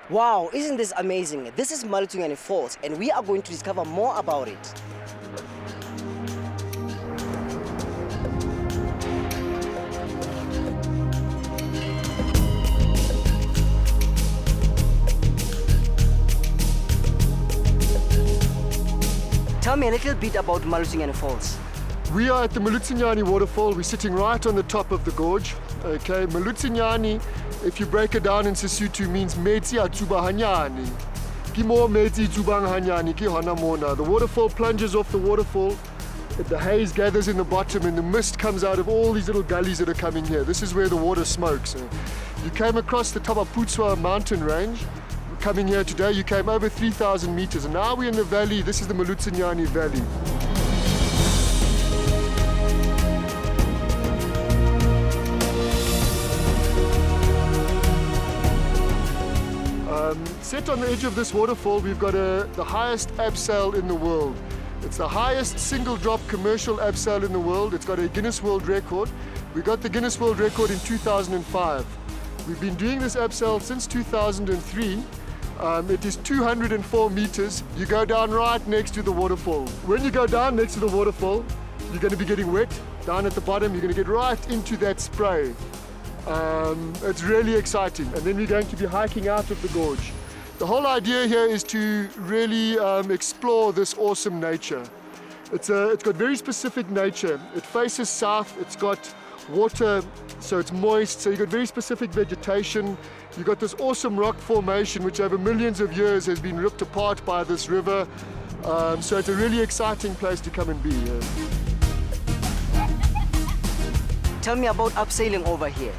Wow, isn't this amazing? This is Maletsunyane Falls, and we are going to discover more about it. Tell me a little bit about Maletsunyane Falls. We are at the Maletsunyane waterfall. We're sitting right on the top of the gorge. Okay, Maletsunyane, if you break it down in Sesotho, means metsi a tsuba hanyane. Ki mo metsi tsubang hanyane ki hona mona. The waterfall plunges off the waterfall. The haze gathers in the bottom and the mist comes out of all these little gullies that are coming here. This is where the water smokes. You came across the Tabaputswa mountain range. Coming here today, you came over 3,000 meters, and now we're in the valley. This is the Maletsunyane Valley. Set on the edge of this waterfall, we've got the highest abseil in the world. It's the highest single drop commercial abseil in the world. It's got a Guinness World Record. We got the Guinness World Record in 2005. We've been doing this abseil since 2003. It is 204 meters. You go down right next to the waterfall. When you go down next to the waterfall, you're going to be getting wet. Down at the bottom, you're going to get right into that spray. It's really exciting. And then we're going to be hiking out of the gorge. The whole idea here is to really explore this awesome nature. It's got very specific nature. It faces south. It's got water, so it's moist. So you've got very specific vegetation. You've got this awesome rock formation, which over millions of years has been ripped apart by this river. So it's a really exciting place to come and be. Tell me about abseiling over here.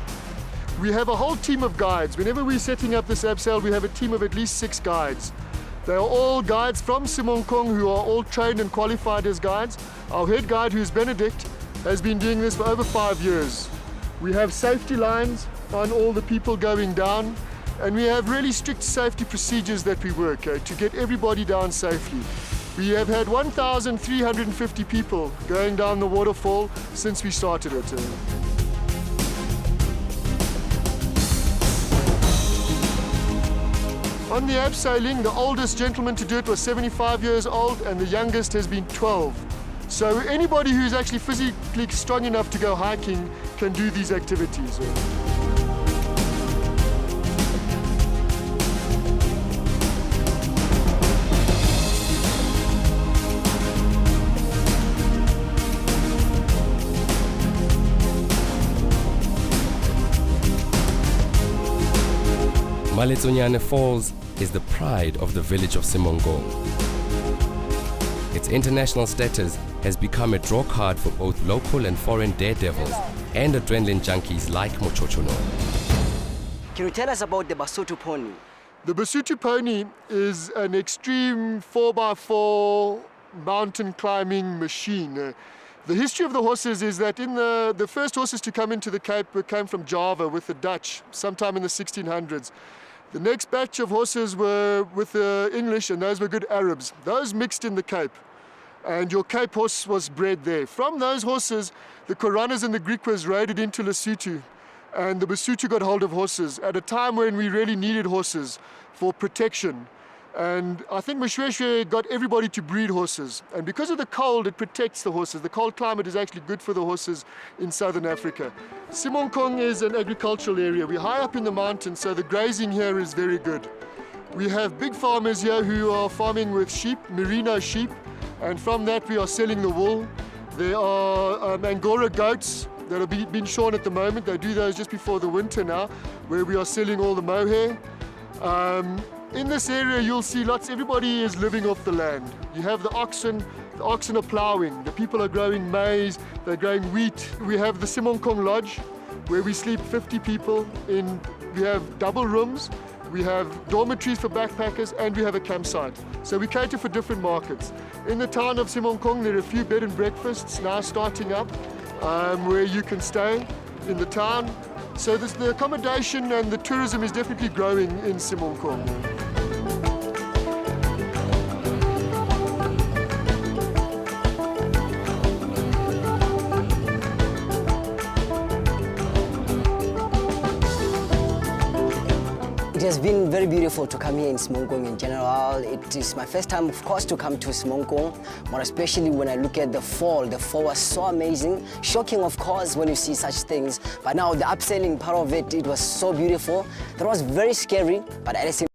We have a whole team of guides. Whenever we're setting up this abseil, we have a team of at least 6 guides. They are all guides from Semonkong who are all trained and qualified as guides. Our head guide, who's Benedict, has been doing this for over 5 years. We have safety lines on all the people going down, and we have really strict safety procedures that we work to get everybody down safely. We have had 1,350 people going down the waterfall since we started it. On the abseiling, the oldest gentleman to do it was 75 years old, and the youngest has been 12. So anybody who's actually physically strong enough to go hiking can do these activities. Maletsunyane Falls is the pride of the village of Semonkong. Its international status has become a draw card for both local and foreign daredevils and adrenaline junkies like Mochochono. Can you tell us about the Basotho pony? The Basotho pony is an extreme 4x4 mountain climbing machine. The history of the horses is that the first horses to come into the Cape came from Java with the Dutch sometime in the 1600s. The next batch of horses were with the English, and those were good Arabs. Those mixed in the Cape, and your Cape horse was bred there. From those horses, the Koranas and the Griquas raided into Lesotho, and the Basotho got hold of horses at a time when we really needed horses for protection. And I think Moshweshwe got everybody to breed horses. And because of the cold, it protects the horses. The cold climate is actually good for the horses in southern Africa. Semonkong is an agricultural area. We're high up in the mountains, so the grazing here is very good. We have big farmers here who are farming with sheep, merino sheep, and from that we are selling the wool. There are Angora goats that are being shorn at the moment. They do those just before the winter now, where we are selling all the mohair. In this area, you'll see everybody is living off the land. You have the oxen are ploughing, the people are growing maize, they're growing wheat. We have the Semonkong Lodge, where we sleep 50 people in. We have double rooms, we have dormitories for backpackers, and we have a campsite. So we cater for different markets. In the town of Semonkong, there are a few bed and breakfasts now starting up, where you can stay in the town. So the accommodation and the tourism is definitely growing in Semonkong. It has been very beautiful to come here in Semonkong in general. It is my first time, of course, to come to Semonkong, more especially when I look at the fall. The fall was so amazing, shocking, of course, when you see such things. But now the abseiling part of it, it was so beautiful. That was very scary, but at the same